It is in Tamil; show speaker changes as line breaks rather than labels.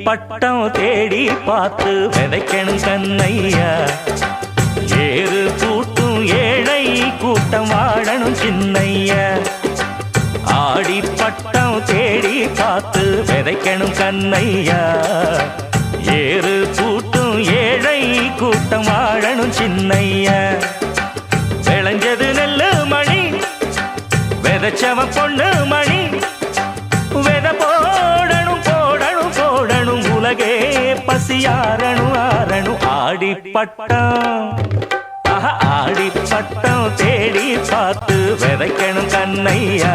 பட்டம் தேடி பார்த்து விதைக்கணும் கண்ணையா, ஏறு கூட்டும் ஏழை கூட்டம் வாழணும் சின்னையா. ஆடி பட்டம் தேடி பார்த்து விதைக்கணும் கண்ணையா, ஏறு கூட்டும் ஏழை கூட்டம் வாழணும் சின்னையா. விளைஞ்சது நெல்லு மணி, விதைச்சவன் பொண்ணு மணி, வித போடணும் போடணும் போடணும், உலகே பசியாரணும் ஆரணும். ஆடி பட்டம் ஆடி பட்டம் தேடி பார்த்து விதைக்கணும் கண்ணையா.